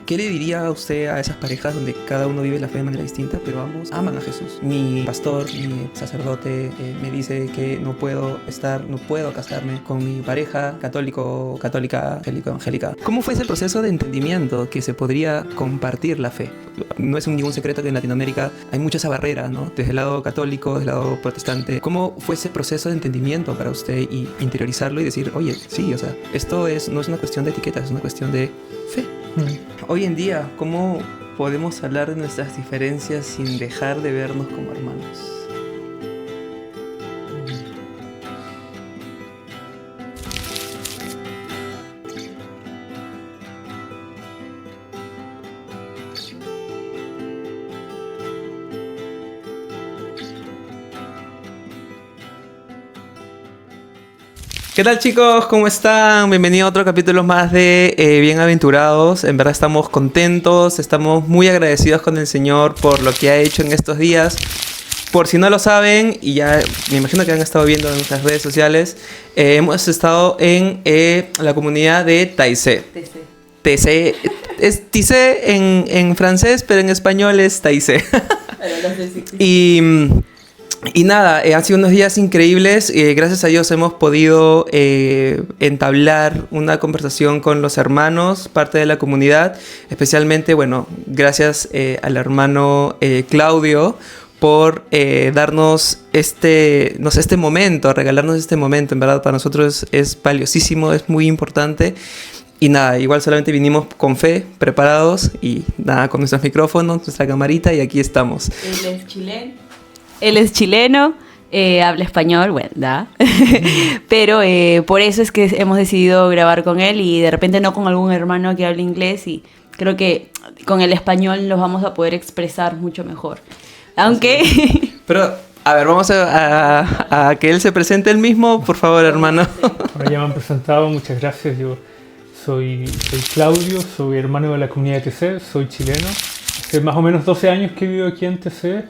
¿qué le diría usted a esas parejas donde cada uno vive la fe de manera distinta, pero ambos aman a Jesús? Mi pastor, mi sacerdote me dice que no puedo casarme con mi pareja católica, evangélica. ¿Cómo fue ese proceso de entendimiento que se podría compartir la fe? No es ningún secreto que en Latinoamérica hay mucha esa barrera, ¿no? Desde el lado católico, desde el lado protestante. ¿Cómo fue ese proceso de entendimiento para usted y interiorizarlo y decir, oye, sí, o sea, esto no es una cuestión de etiquetas, es una cuestión de fe? Hoy en día, ¿cómo podemos hablar de nuestras diferencias sin dejar de vernos como hermanos? ¿Qué tal, chicos? ¿Cómo están? Bienvenidos a otro capítulo más de Bienaventurados. En verdad estamos contentos, estamos muy agradecidos con el Señor por lo que ha hecho en estos días. Por si no lo saben, y ya me imagino que han estado viendo en nuestras redes sociales, hemos estado en la comunidad de Taizé. TC. Es Taizé en francés, pero en español es Taizé. Y nada, han sido unos días increíbles. Gracias a Dios hemos podido entablar una conversación con los hermanos, parte de la comunidad. Especialmente, bueno, gracias al hermano Claudio por darnos este momento, regalarnos este momento. En verdad, para nosotros es valiosísimo, es muy importante. Y nada, igual solamente vinimos con fe, preparados y nada, con nuestros micrófonos, nuestra camarita y aquí estamos. Él es chileno, habla español, bueno, da. Pero por eso es que hemos decidido grabar con él y de repente no con algún hermano que hable inglés, y creo que con el español los vamos a poder expresar mucho mejor. Aunque... Pero, a ver, vamos a que él se presente él mismo, por favor, hermano. Ahora ya me han presentado, muchas gracias. Yo soy Claudio, soy hermano de la comunidad de TC, soy chileno. Hace más o menos 12 años que vivo aquí en TC.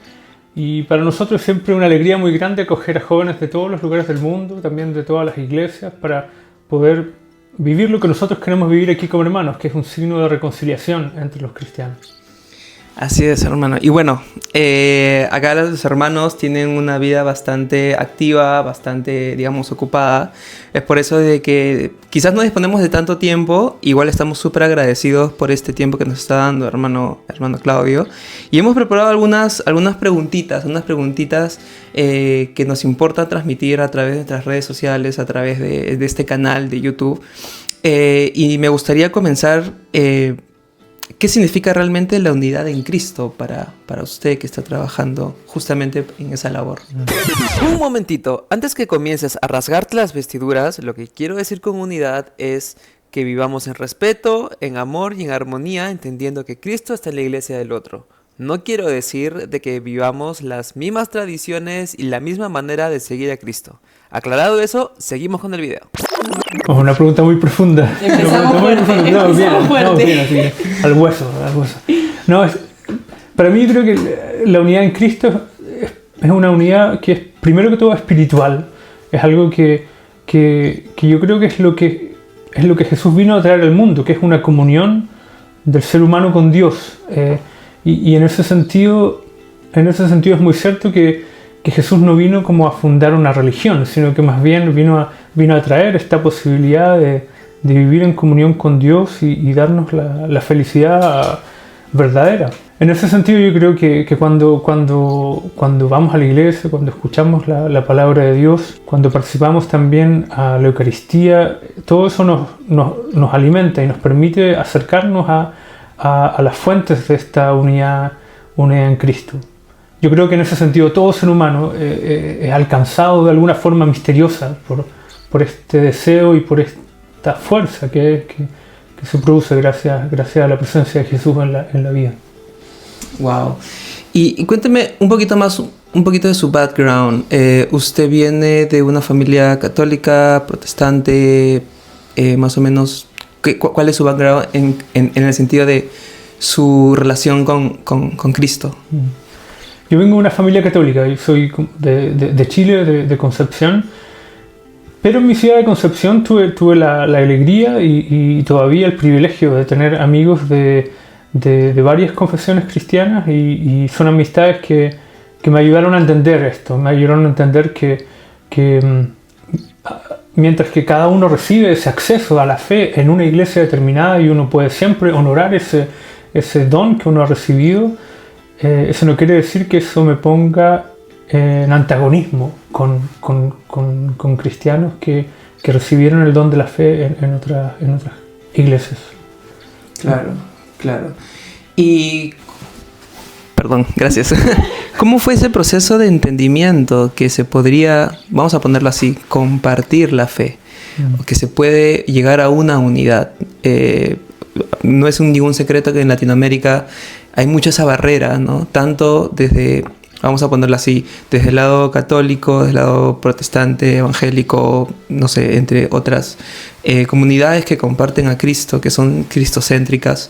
Y para nosotros siempre una alegría muy grande acoger a jóvenes de todos los lugares del mundo, también de todas las iglesias, para poder vivir lo que nosotros queremos vivir aquí como hermanos, que es un signo de reconciliación entre los cristianos. Así es, hermano. Y bueno, acá los hermanos tienen una vida bastante activa, bastante, digamos, ocupada. Es por eso de que quizás no disponemos de tanto tiempo. Igual estamos súper agradecidos por este tiempo que nos está dando hermano Claudio. Y hemos preparado algunas preguntitas que nos importa transmitir a través de nuestras redes sociales, a través de este canal de YouTube. Y me gustaría comenzar... ¿Qué significa realmente la unidad en Cristo para usted que está trabajando justamente en esa labor? Un momentito, antes que comiences a rasgarte las vestiduras, lo que quiero decir con unidad es que vivamos en respeto, en amor y en armonía, entendiendo que Cristo está en la iglesia del otro. No quiero decir de que vivamos las mismas tradiciones y la misma manera de seguir a Cristo. Aclarado eso, seguimos con el video. Una pregunta muy profunda. Empezamos fuerte. Bien, así, al hueso. Para mí creo que la unidad en Cristo es una unidad que es primero que todo espiritual. Es algo que yo creo que es lo que Jesús vino a traer al mundo, que es una comunión del ser humano con Dios. Y en ese sentido es muy cierto que Jesús no vino como a fundar una religión, sino que más bien vino a traer esta posibilidad de vivir en comunión con Dios y darnos la felicidad verdadera. En ese sentido yo creo que cuando vamos a la iglesia, cuando escuchamos la palabra de Dios, cuando participamos también a la Eucaristía, todo eso nos alimenta y nos permite acercarnos a las fuentes de esta unidad en Cristo. Yo creo que en ese sentido todo ser humano es alcanzado de alguna forma misteriosa por este deseo y por esta fuerza que se produce gracias a la presencia de Jesús en la vida. Wow. Y cuénteme un poquito de su background. ¿Usted viene de una familia católica, protestante, más o menos? ¿Cuál es su background en el sentido de su relación con Cristo? Yo vengo de una familia católica, yo soy de Chile, de Concepción, pero en mi ciudad de Concepción tuve la alegría y todavía el privilegio de tener amigos de de varias confesiones cristianas y son amistades que me ayudaron a entender esto, me ayudaron a entender que mientras que cada uno recibe ese acceso a la fe en una iglesia determinada y uno puede siempre honorar ese don que uno ha recibido, eso no quiere decir que eso me ponga en antagonismo con cristianos que recibieron el don de la fe en otras iglesias. Claro, claro. Y... Perdón, gracias. ¿Cómo fue ese proceso de entendimiento que se podría, vamos a ponerlo así, compartir la fe? O que se puede llegar a una unidad. No es ningún secreto que en Latinoamérica hay mucha esa barrera, ¿no? Tanto desde, vamos a ponerlo así, desde el lado católico, desde el lado protestante, evangélico, no sé, entre otras comunidades que comparten a Cristo, que son cristocéntricas.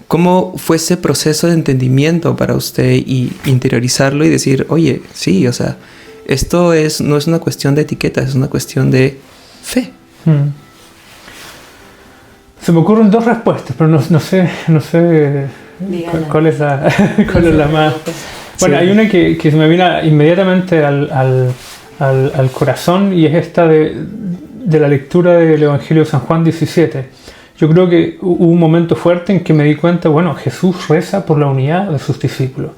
¿Cómo fue ese proceso de entendimiento para usted y interiorizarlo y decir, oye, sí, o sea, esto no es una cuestión de etiqueta, es una cuestión de fe? Se me ocurren dos respuestas, pero no sé cuál es la más... Bueno, sí. Hay una que se me viene inmediatamente al corazón y es esta de la lectura del Evangelio de San Juan 17. Yo creo que hubo un momento fuerte en que me di cuenta, bueno, Jesús reza por la unidad de sus discípulos.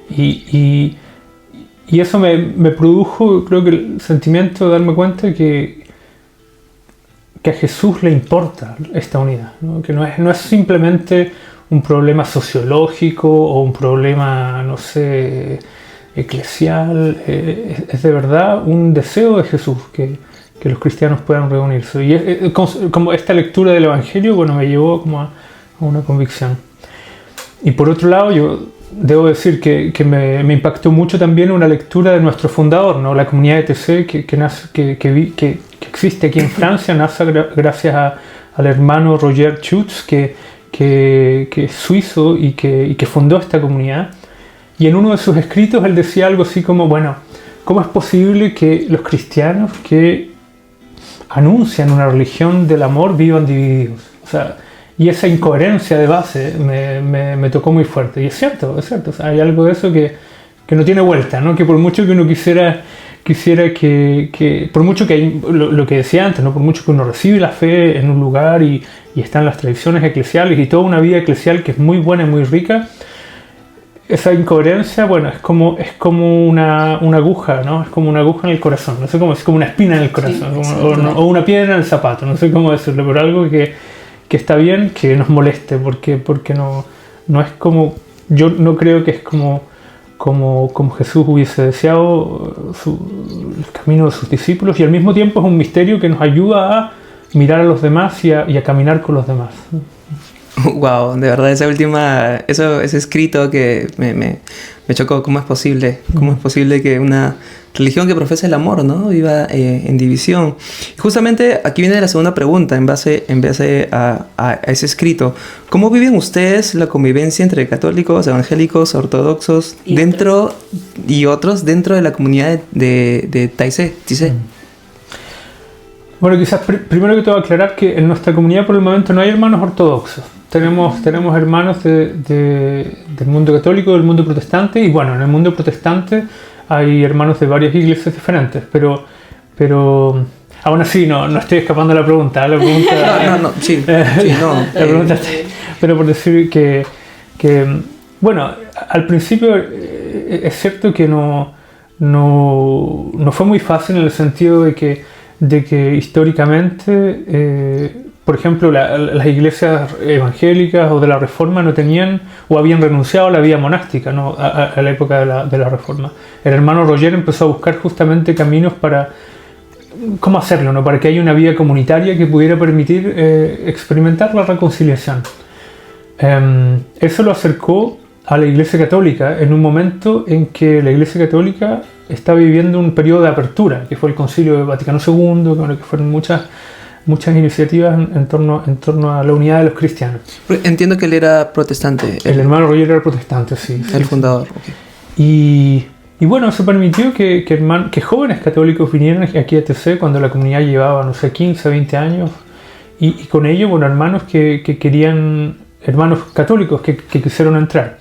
Y eso me produjo, creo que el sentimiento de darme cuenta que a Jesús le importa esta unidad, ¿no? Que no es simplemente un problema sociológico o un problema, no sé, eclesial. Es de verdad un deseo de Jesús que los cristianos puedan reunirse. Y como esta lectura del Evangelio, bueno, me llevó como a una convicción. Y por otro lado, yo debo decir que me impactó mucho también una lectura de nuestro fundador, ¿no? La comunidad ETC que existe aquí en Francia, nace gracias al hermano Roger Schutz, que es suizo y que fundó esta comunidad. Y en uno de sus escritos él decía algo así como, bueno, ¿cómo es posible que los cristianos que anuncian una religión del amor vivan divididos? O sea, y esa incoherencia de base me tocó muy fuerte. Y es cierto. O sea, hay algo de eso que no tiene vuelta, ¿no? Que por mucho que uno quisiera que por mucho que hay, lo que decía antes, ¿no? Por mucho que uno recibe la fe en un lugar y están las tradiciones eclesiales y toda una vida eclesial que es muy buena y muy rica, esa incoherencia, bueno, es como una aguja, ¿no? Es como una aguja en el corazón, no sé cómo, es como una espina en el corazón, sí, o una piedra en el zapato, no sé cómo decirlo, pero algo que está bien que nos moleste, porque no es como, yo no creo que es como Jesús hubiese deseado el camino de sus discípulos, y al mismo tiempo es un misterio que nos ayuda a mirar a los demás y a caminar con los demás. Wow, de verdad ese escrito que me chocó. ¿Cómo es posible? ¿Cómo es posible que una religión que profesa el amor, ¿no? viva en división? Y justamente aquí viene la segunda pregunta en base a ese escrito. ¿Cómo viven ustedes la convivencia entre católicos, evangélicos, ortodoxos dentro de la comunidad de TAICE? Bueno, quizás primero que todo aclarar que en nuestra comunidad por el momento no hay hermanos ortodoxos. Tenemos hermanos del mundo católico, del mundo protestante, y bueno, en el mundo protestante hay hermanos de varias iglesias diferentes, pero aún así no estoy escapando de la pregunta. La pregunta pero por decir que bueno, al principio es cierto que no fue muy fácil en el sentido de que históricamente, por ejemplo, las iglesias evangélicas o de la Reforma no tenían o habían renunciado a la vida monástica, ¿no? a la época de la Reforma. El hermano Roger empezó a buscar justamente caminos para cómo hacerlo, ¿no? Para que haya una vida comunitaria que pudiera permitir experimentar la reconciliación. Eso lo acercó a la Iglesia Católica en un momento en que la Iglesia Católica está viviendo un periodo de apertura, que fue el Concilio de Vaticano II, que fueron muchas iniciativas en torno a la unidad de los cristianos. Entiendo que él era protestante. El hermano Roger era protestante, sí. El fundador. Okay. Y bueno, eso permitió que jóvenes católicos vinieran aquí a TC cuando la comunidad llevaba, no sé, 15, 20 años. Y con ello, bueno, hermanos que querían hermanos católicos que quisieron entrar.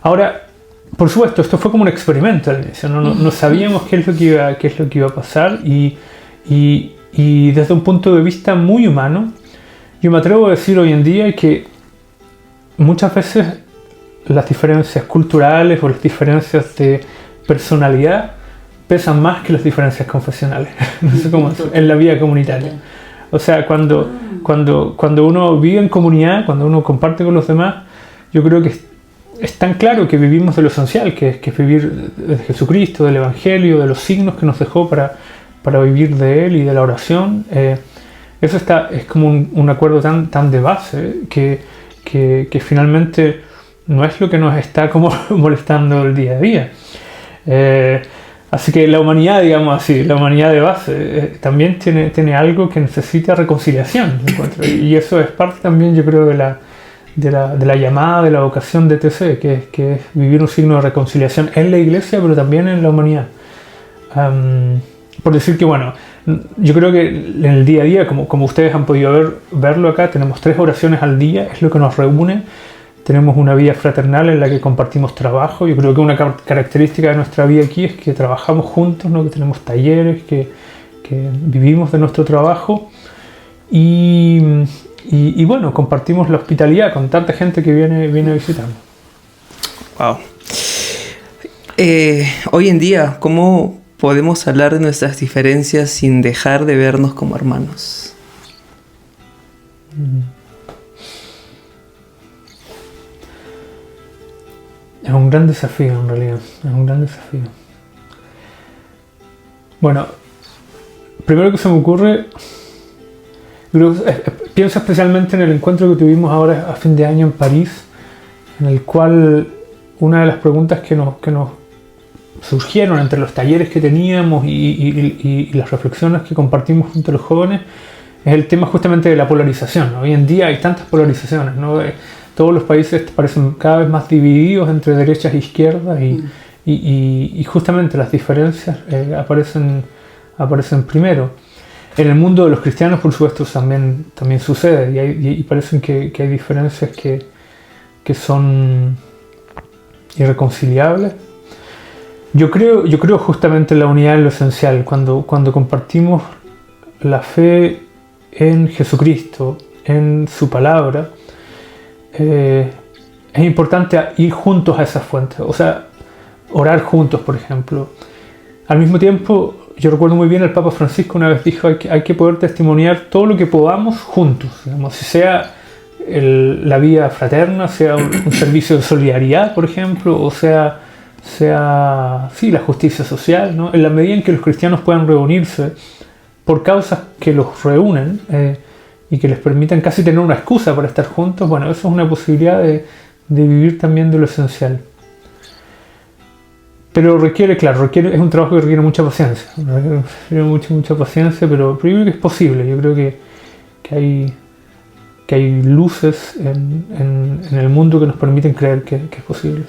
Ahora, por supuesto, esto fue como un experimento al inicio, no sabíamos qué es lo que iba a pasar y desde un punto de vista muy humano, yo me atrevo a decir hoy en día que muchas veces las diferencias culturales o las diferencias de personalidad pesan más que las diferencias confesionales, no sé cómo decirlo, en la vida comunitaria. O sea, cuando uno vive en comunidad, cuando uno comparte con los demás, yo creo que es tan claro que vivimos de lo esencial, que es vivir de Jesucristo, del Evangelio, de los signos que nos dejó para vivir de Él y de la oración. Eso es como un acuerdo tan de base que finalmente no es lo que nos está como molestando el día a día. Así que la humanidad, digamos así, la humanidad de base, también tiene algo que necesita reconciliación, encuentro. Y eso es parte también, yo creo, de la llamada, de la vocación de TC, que es vivir un signo de reconciliación en la iglesia, pero también en la humanidad. Por decir que, bueno, yo creo que en el día a día, como ustedes han podido verlo acá, tenemos 3 oraciones al día, es lo que nos reúne. Tenemos una vida fraternal en la que compartimos trabajo. Yo creo que una característica de nuestra vida aquí es que trabajamos juntos, ¿no? Que tenemos talleres, que vivimos de nuestro trabajo y bueno, compartimos la hospitalidad con tanta gente que viene a visitarnos. Wow. Hoy en día, ¿cómo podemos hablar de nuestras diferencias sin dejar de vernos como hermanos? Es un gran desafío, en realidad. Es un gran desafío. Bueno, primero que se me ocurre, pienso especialmente en el encuentro que tuvimos ahora a fin de año en París, en el cual una de las preguntas que nos surgieron entre los talleres que teníamos y las reflexiones que compartimos junto a los jóvenes es el tema justamente de la polarización, ¿no? Hoy en día hay tantas polarizaciones, ¿no? Todos los países parecen cada vez más divididos entre derechas e izquierdas y justamente las diferencias aparecen primero. En el mundo de los cristianos, por supuesto, también sucede y parecen que hay diferencias que son irreconciliables. Yo creo justamente en la unidad en lo esencial, cuando compartimos la fe en Jesucristo, en su palabra. Es importante ir juntos a esas fuentes, o sea, orar juntos, por ejemplo. Al mismo tiempo, yo recuerdo muy bien el Papa Francisco una vez dijo hay que poder testimoniar todo lo que podamos juntos, digamos, si sea la vida fraterna, sea un servicio de solidaridad, por ejemplo, o sea sí, la justicia social, ¿no? En la medida en que los cristianos puedan reunirse por causas que los reúnen, y que les permitan casi tener una excusa para estar juntos, bueno, eso es una posibilidad de vivir también de lo esencial. Pero es un trabajo que requiere mucha paciencia, requiere mucha paciencia, pero yo creo que es posible, yo creo que hay luces en el mundo que nos permiten creer que es posible.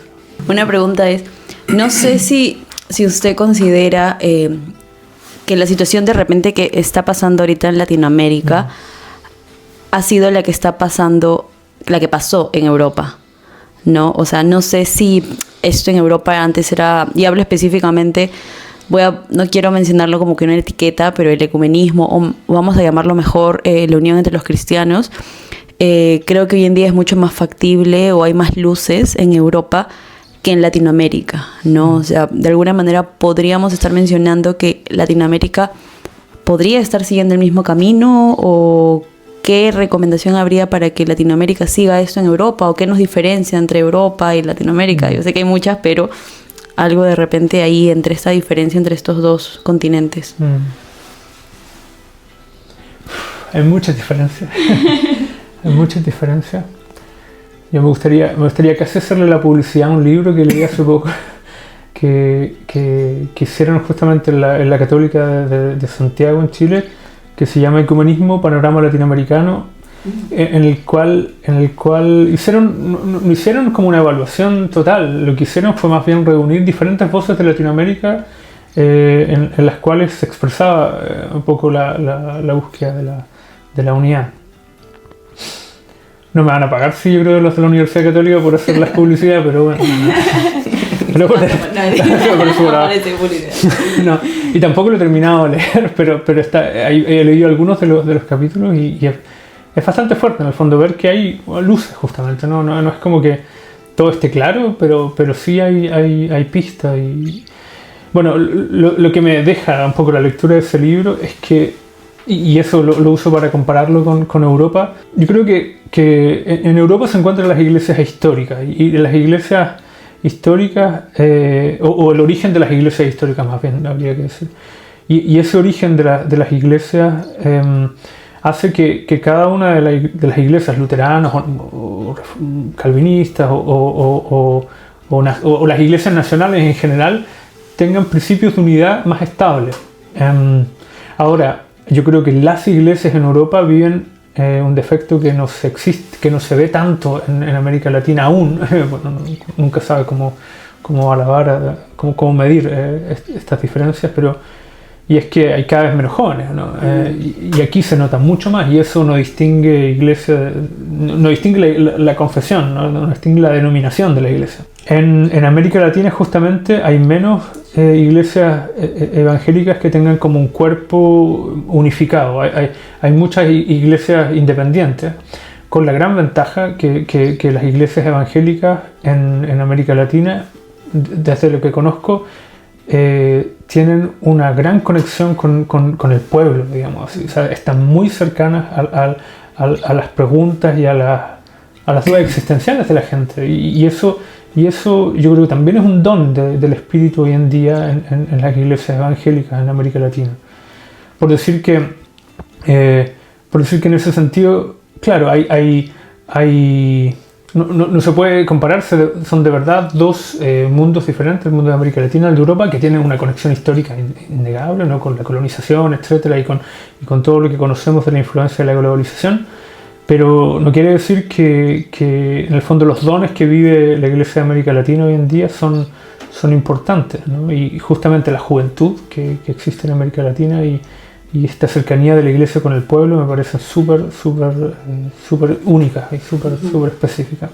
Una pregunta es, no sé si usted considera que la situación de repente que está pasando ahorita en Latinoamérica ha sido la que pasó en Europa, ¿no? O sea, no sé si esto en Europa antes era, y hablo específicamente, no quiero mencionarlo como que una etiqueta, pero el ecumenismo, o vamos a llamarlo mejor, la unión entre los cristianos, creo que hoy en día es mucho más factible o hay más luces en Europa que en Latinoamérica, ¿no? O sea, de alguna manera podríamos estar mencionando que Latinoamérica podría estar siguiendo el mismo camino, o ¿qué recomendación habría para que Latinoamérica siga esto en Europa? ¿O qué nos diferencia entre Europa y Latinoamérica? Yo sé que hay muchas, pero algo de repente ahí entre esta diferencia entre estos dos continentes. Hay muchas diferencias. Hay muchas diferencias. Yo me gustaría casi hacerle la publicidad a un libro que leí hace poco que hicieron justamente en la Católica de Santiago, en Chile, que se llama Ecumenismo, Panorama Latinoamericano, en el cual no hicieron como una evaluación total. Lo que hicieron fue más bien reunir diferentes voces de Latinoamérica en las cuales se expresaba un poco la búsqueda de la unidad. No me van a pagar, sí, yo creo, los de la Universidad Católica por hacer las publicidad, pero bueno. Pero por eso, no, y tampoco lo he terminado de leer, pero he leído algunos de los capítulos y es bastante fuerte en el fondo ver que hay luces justamente, no es como que todo esté claro, pero sí hay pistas. Y bueno, lo que me deja un poco la lectura de ese libro es que, y eso lo uso para compararlo con Europa, yo creo que en Europa se encuentran las iglesias históricas, y las iglesias históricas, o el origen de las iglesias históricas más bien, habría que decir. Y ese origen de las iglesias hace que cada una de las iglesias luteranas o calvinistas o las iglesias nacionales en general tengan principios de unidad más estables. Ahora, yo creo que las iglesias en Europa viven un defecto que no se ve tanto en América Latina aún. Bueno, nunca sabe cómo alabar, cómo medir estas diferencias, y es que hay cada vez menos jóvenes, ¿no? Y aquí se nota mucho más, y eso no distingue iglesia, no distingue la confesión, no distingue la denominación de la iglesia. En América Latina justamente hay menos iglesias evangélicas que tengan como un cuerpo unificado. Hay muchas iglesias independientes, con la gran ventaja que las iglesias evangélicas en América Latina, desde lo que conozco, tienen una gran conexión con el pueblo, digamos así. O sea, están muy cercanas a las preguntas y a las dudas existenciales de la gente, y eso yo creo que también es un don del espíritu hoy en día en las iglesias evangélicas en América Latina. Por decir que en ese sentido, claro, no se puede compararse, son de verdad dos mundos diferentes, el mundo de América Latina y el de Europa, que tienen una conexión histórica innegable, ¿no? Con la colonización, etcétera, y con todo lo que conocemos de la influencia de la globalización. Pero no quiere decir que en el fondo los dones que vive la Iglesia de América Latina hoy en día son importantes, ¿no? Y justamente la juventud que existe en América Latina y esta cercanía de la Iglesia con el pueblo me parecen súper únicas y súper específicas.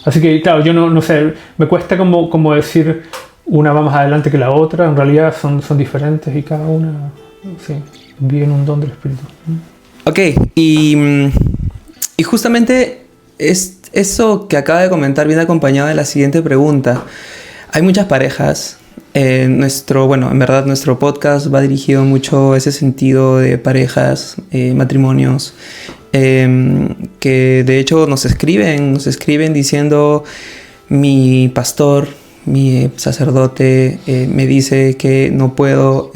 Así que, claro, yo no sé, me cuesta como decir una va más adelante que la otra. En realidad son diferentes y cada una, sí, vive en un don del Espíritu. Ok, y justamente eso que acaba de comentar viene acompañado de la siguiente pregunta. Hay muchas parejas. En verdad nuestro podcast va dirigido mucho a ese sentido de parejas, matrimonios, que de hecho nos escriben diciendo: mi pastor, mi sacerdote me dice que no puedo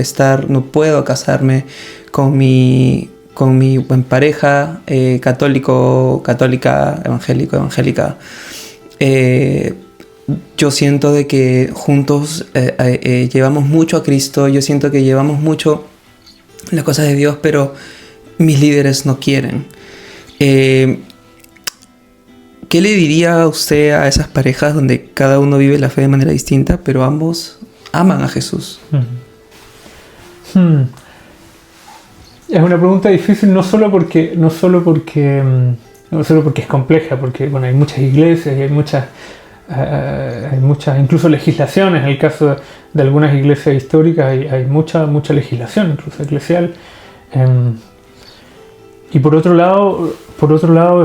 casarme con mi pareja católica, evangélica. Yo siento de que juntos llevamos mucho a Cristo, yo siento que llevamos mucho las cosas de Dios, pero mis líderes no quieren. ¿Qué le diría a usted a esas parejas donde cada uno vive la fe de manera distinta, pero ambos aman a Jesús? Es una pregunta difícil, no solo porque es compleja, porque bueno, hay muchas iglesias y hay muchas incluso legislaciones. En el caso de algunas iglesias históricas hay mucha legislación, incluso eclesial. Y por otro lado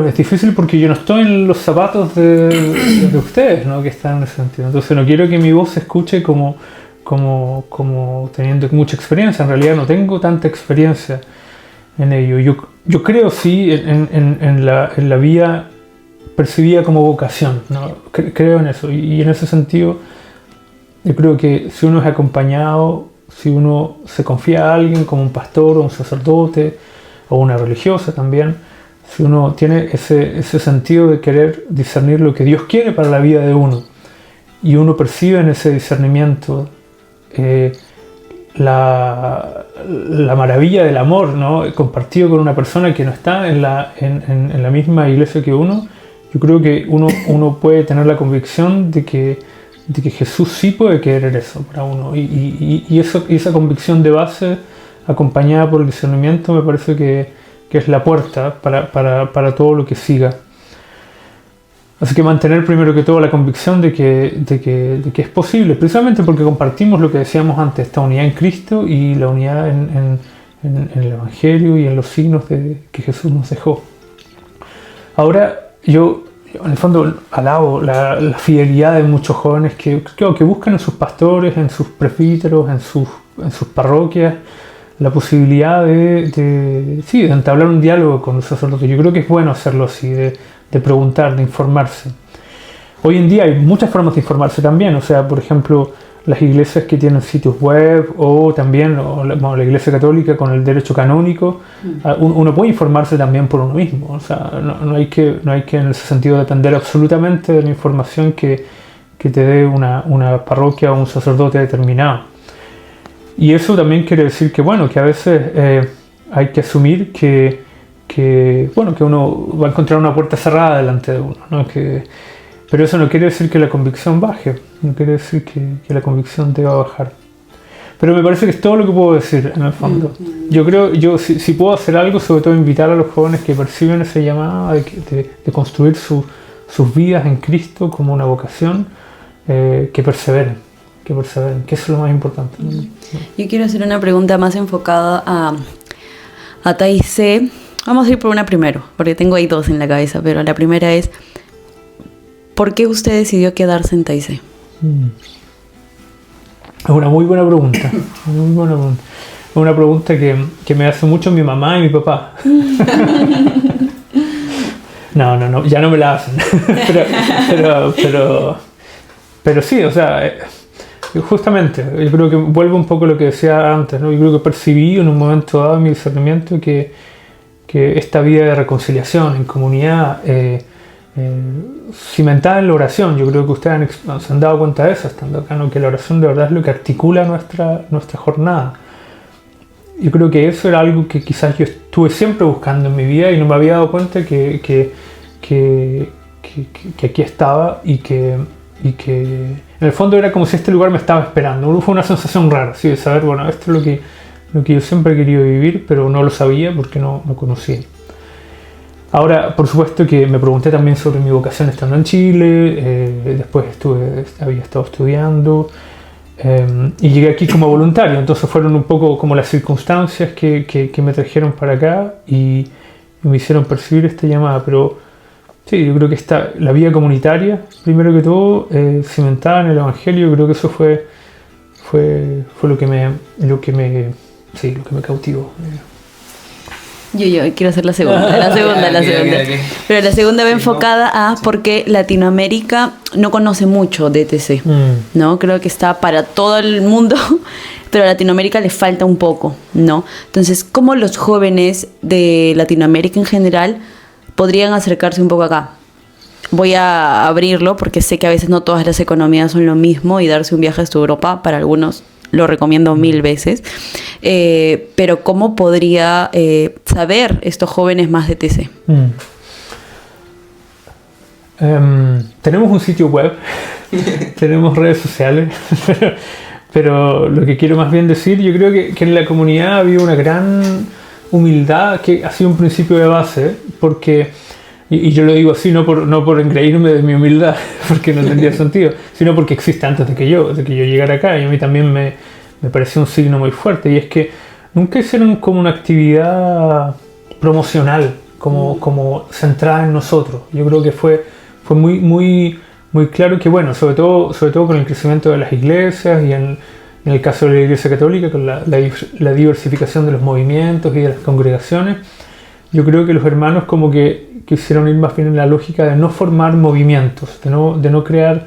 es difícil porque yo no estoy en los zapatos de ustedes, ¿no? Que están en ese sentido. Entonces no quiero que mi voz se escuche como teniendo mucha experiencia. En realidad no tengo tanta experiencia en ello. Yo creo sí en la vía percibida como vocación, ¿no? Creo en eso, y en ese sentido yo creo que si uno es acompañado, si uno se confía a alguien como un pastor o un sacerdote o una religiosa también, si uno tiene ese sentido de querer discernir lo que Dios quiere para la vida de uno, y uno percibe en ese discernimiento la maravilla del amor, ¿no? Compartido con una persona que no está en la misma iglesia que uno, yo creo que uno puede tener la convicción de que Jesús sí puede querer eso para uno, y esa convicción de base acompañada por el discernimiento me parece que es la puerta para todo lo que siga. Así que mantener primero que todo la convicción de que es posible, precisamente porque compartimos lo que decíamos antes, esta unidad en Cristo y la unidad en el Evangelio y en los signos que Jesús nos dejó. Ahora, yo en el fondo alabo la fidelidad de muchos jóvenes que buscan en sus pastores, en sus presbíteros, en sus parroquias, la posibilidad de entablar un diálogo con los sacerdotes. Yo creo que es bueno hacerlo así, de preguntar, de informarse. Hoy en día hay muchas formas de informarse también, o sea, por ejemplo, las iglesias que tienen sitios web o también la Iglesia Católica con el derecho canónico, uno puede informarse también por uno mismo, o sea, no hay que en ese sentido depender absolutamente de la información que te dé una parroquia o un sacerdote determinado. Y eso también quiere decir que, bueno, que a veces hay que asumir que uno va a encontrar una puerta cerrada delante de uno, ¿no? Pero eso no quiere decir que la convicción baje, no quiere decir que la convicción deba bajar. Pero me parece que es todo lo que puedo decir en el fondo. Yo creo, si puedo hacer algo, sobre todo invitar a los jóvenes que perciben ese llamado de construir sus vidas en Cristo como una vocación, que perseveren, que eso es lo más importante. Yo quiero hacer una pregunta más enfocada a Taizé. Vamos a ir por una primero, porque tengo ahí dos en la cabeza, pero la primera es, ¿por qué usted decidió quedarse en Taizé? Es una muy buena pregunta. Es una pregunta que me hace mucho mi mamá y mi papá. No, ya no me la hacen. pero sí, o sea, justamente, yo creo que vuelvo un poco a lo que decía antes, ¿no? Yo creo que percibí en un momento dado en mi discernimiento que esta vida de reconciliación en comunidad, cimentada en la oración, yo creo que ustedes se han dado cuenta de eso estando acá, ¿no? Que la oración de verdad es lo que articula nuestra jornada. Yo creo que eso era algo que quizás yo estuve siempre buscando en mi vida y no me había dado cuenta que aquí estaba y que en el fondo era como si este lugar me estaba esperando. Fue una sensación rara, ¿sí? De saber, bueno, esto es lo que yo siempre he querido vivir, pero no lo sabía porque no conocía. Ahora, por supuesto que me pregunté también sobre mi vocación estando en Chile, después había estado estudiando y llegué aquí como voluntario, entonces fueron un poco como las circunstancias que me trajeron para acá y me hicieron percibir esta llamada, pero sí, yo creo que la vida comunitaria, primero que todo, cimentada en el Evangelio, yo creo que eso fue lo que me cautivó. Yo quiero hacer la segunda. Okay. Pero la segunda va enfocada a porque Latinoamérica no conoce mucho de ETC, ¿no? Creo que está para todo el mundo, pero a Latinoamérica le falta un poco, ¿no? Entonces, ¿cómo los jóvenes de Latinoamérica en general podrían acercarse un poco acá? Voy a abrirlo porque sé que a veces no todas las economías son lo mismo y darse un viaje hasta Europa para algunos lo recomiendo 1000 veces, pero ¿cómo podría saber estos jóvenes más de TC? Tenemos un sitio web, tenemos redes sociales, pero lo que quiero más bien decir, yo creo que en la comunidad ha habido una gran humildad que ha sido un principio de base, porque, y yo lo digo así no por engreírme de mi humildad, porque no tendría sentido, sino porque existe antes de que yo llegara acá, y a mí también me pareció un signo muy fuerte, y es que nunca hicieron como una actividad promocional, como centrada en nosotros. Yo creo que fue muy claro que, bueno, sobre todo con el crecimiento de las iglesias y en el caso de la Iglesia Católica, con la diversificación de los movimientos y de las congregaciones, yo creo que los hermanos como que quisieron ir más bien en la lógica de no formar movimientos, de no crear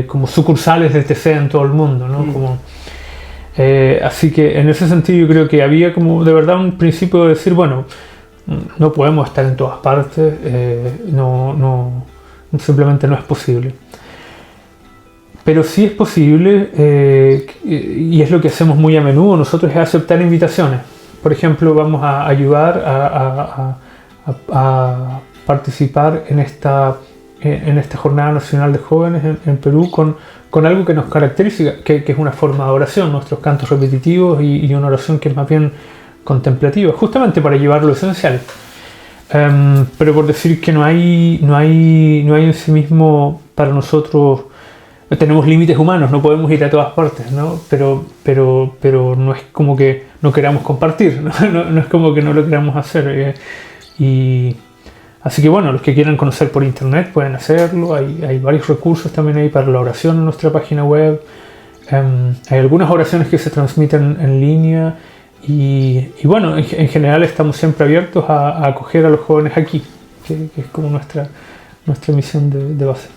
como sucursales de TC en todo el mundo, ¿no? Así que en ese sentido yo creo que había como de verdad un principio de decir, bueno, no podemos estar en todas partes, simplemente no es posible. Pero sí es posible, y es lo que hacemos muy a menudo nosotros, es aceptar invitaciones. Por ejemplo, vamos a ayudar a participar en esta Jornada Nacional de Jóvenes en Perú con algo que nos caracteriza, que es una forma de oración, nuestros cantos repetitivos y una oración que es más bien contemplativa, justamente para llevar lo esencial. Pero por decir que no hay en sí mismo para nosotros, tenemos límites humanos, no podemos ir a todas partes, ¿no? Pero no es como que no queramos compartir, ¿no? No es como que no lo queramos hacer. Y así que bueno, los que quieran conocer por internet pueden hacerlo, hay varios recursos también ahí para la oración en nuestra página web. Hay algunas oraciones que se transmiten en línea y bueno, en general estamos siempre abiertos a acoger a los jóvenes aquí, que es como nuestra misión de base.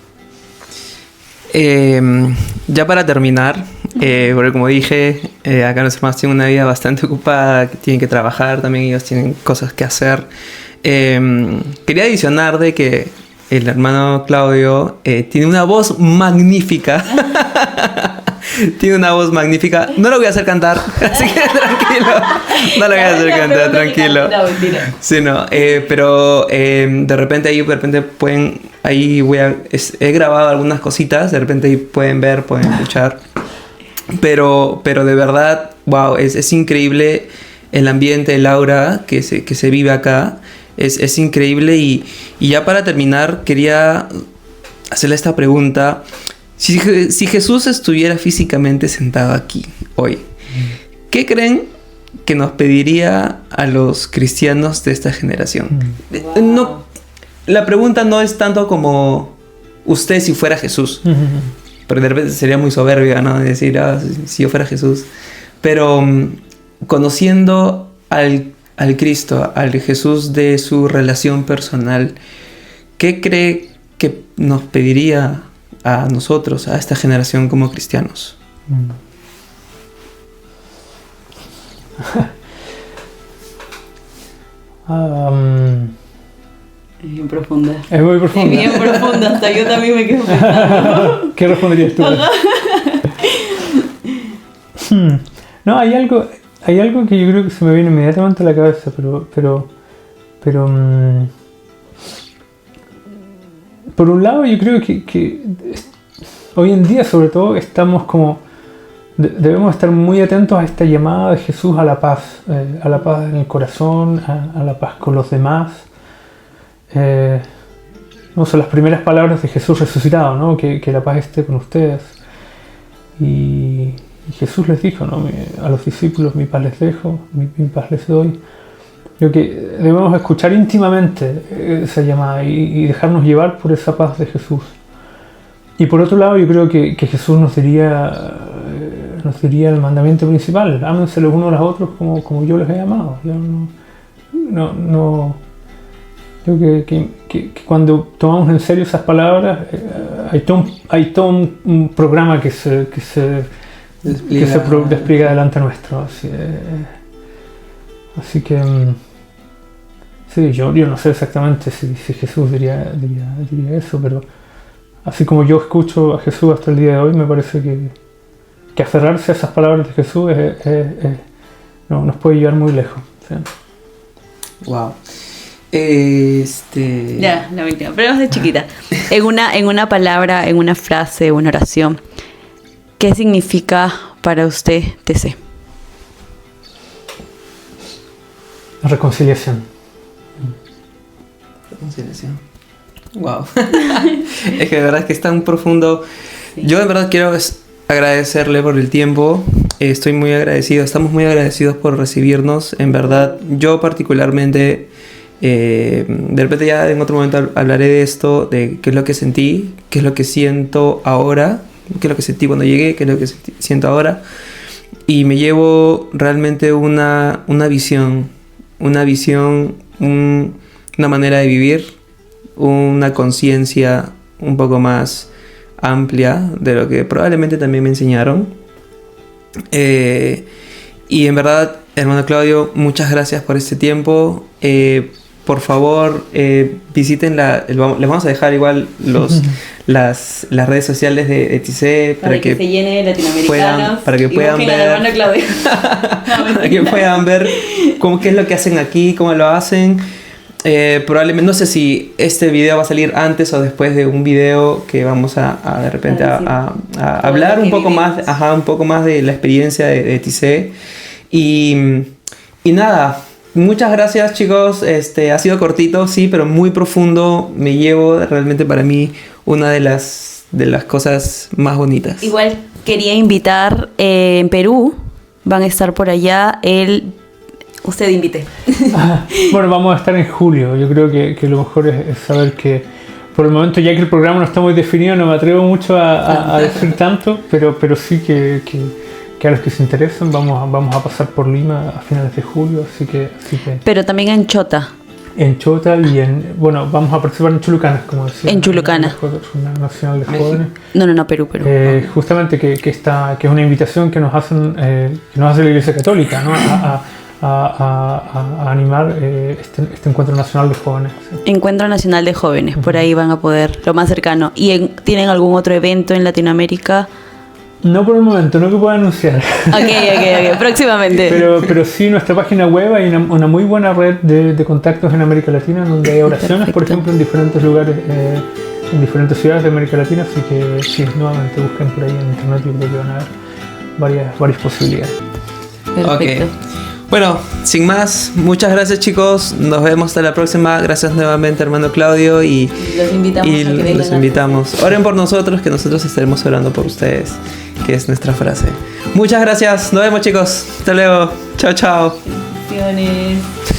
Ya para terminar, porque como dije, acá los hermanos tienen una vida bastante ocupada, tienen que trabajar, también ellos tienen cosas que hacer. Quería adicionar de que el hermano Claudio tiene una voz magnífica. Tiene una voz magnífica. No lo voy a hacer cantar, así que tranquilo. No lo voy a hacer cantar, tranquilo. No, mentira. Sí, no. Pero de repente pueden... Ahí he grabado algunas cositas. De repente ahí pueden ver, pueden escuchar. Pero de verdad, wow, es increíble el ambiente, el aura que se vive acá. Es increíble. Y ya para terminar, quería hacerle esta pregunta. Si Jesús estuviera físicamente sentado aquí hoy, ¿qué creen que nos pediría a los cristianos de esta generación? Wow. No, la pregunta no es tanto como usted si fuera Jesús, pero de repente sería muy soberbia, ¿no? Decir, si yo fuera Jesús. Pero conociendo al Cristo, al Jesús de su relación personal, ¿qué cree que nos pediría a nosotros, a esta generación como cristianos? Es bien profunda. Es muy profunda. Es bien profunda, hasta yo también me quedo pensando. ¿Qué responderías tú? No, hay algo que yo creo que se me viene inmediatamente a la cabeza, pero por un lado yo creo que hoy en día sobre todo estamos como debemos estar muy atentos a esta llamada de Jesús a la paz en el corazón, a la paz con los demás. No son las primeras palabras de Jesús resucitado, ¿no? Que la paz esté con ustedes. Y Jesús les dijo, ¿no? A los discípulos, mi paz les dejo, mi paz les doy. Creo que debemos escuchar íntimamente esa llamada y dejarnos llevar por esa paz de Jesús. Y por otro lado, yo creo que Jesús nos diría el mandamiento principal: ámense los unos a los otros como yo les he amado. Creo que cuando tomamos en serio esas palabras, hay todo un programa que se despliega delante nuestro. Así que sí, yo no sé exactamente si Jesús diría eso, pero así como yo escucho a Jesús hasta el día de hoy, me parece que aferrarse a esas palabras de Jesús nos puede llevar muy lejos. ¿Sí? Wow. Ya, la última, pero es de chiquita. En una palabra, en una frase, una oración, ¿qué significa para usted TC? Reconciliación. Reconciliación. Wow. Es que de verdad es que es tan profundo. Sí. Yo de verdad quiero agradecerle por el tiempo. Estoy muy agradecido. Estamos muy agradecidos por recibirnos. En verdad, yo particularmente, de repente ya en otro momento hablaré de esto, de qué es lo que sentí, qué es lo que siento ahora, qué es lo que sentí cuando llegué, qué es lo que siento ahora. Y me llevo realmente una visión, una manera de vivir, una conciencia un poco más amplia de lo que probablemente también me enseñaron. Y en verdad, hermano Claudio, muchas gracias por este tiempo. Por favor, visiten les vamos a dejar igual las redes sociales de TC para que se llene de latinoamericanos, para que puedan ver para que puedan ver qué es lo que hacen aquí, cómo lo hacen. Probablemente, no sé si este video va a salir antes o después de un video que vamos a de repente a hablar un poco más de la experiencia de TC. Y nada, muchas gracias, chicos. Ha sido cortito, sí, pero muy profundo. Me llevo realmente para mí una de las cosas más bonitas. Igual quería invitar en Perú, van a estar por allá usted invite. Bueno, vamos a estar en julio. Yo creo que lo mejor es saber que por el momento, ya que el programa no está muy definido, no me atrevo mucho a decir tanto, pero sí que a los que se interesen vamos a pasar por Lima a finales de julio, así que Pero también en Chota. en Chota y vamos a participar en Chulucanas, como decía. En Chulucanas. En la Jornada Nacional de Jóvenes. No, Perú. Justamente que es una invitación que nos hace la Iglesia Católica, ¿no? a animar este Encuentro Nacional de Jóvenes. ¿Sí? Encuentro Nacional de Jóvenes, por ahí van a poder, lo más cercano. ¿Y tienen algún otro evento en Latinoamérica? No por el momento, no que pueda anunciar. Ok, próximamente. Pero sí, en nuestra página web hay una muy buena red de contactos en América Latina, donde hay oraciones, por ejemplo, en diferentes lugares, en diferentes ciudades de América Latina, así que sí, nuevamente busquen por ahí en internet y creo que van a haber varias posibilidades. Perfecto. Okay. Bueno, sin más, muchas gracias, chicos. Nos vemos hasta la próxima. Gracias nuevamente, hermano Claudio. Y los invitamos a que vengan. Los invitamos. Oren por nosotros, que nosotros estaremos orando por ustedes, que es nuestra frase. Muchas gracias. Nos vemos, chicos. Hasta luego. Chao, chao. Bendiciones.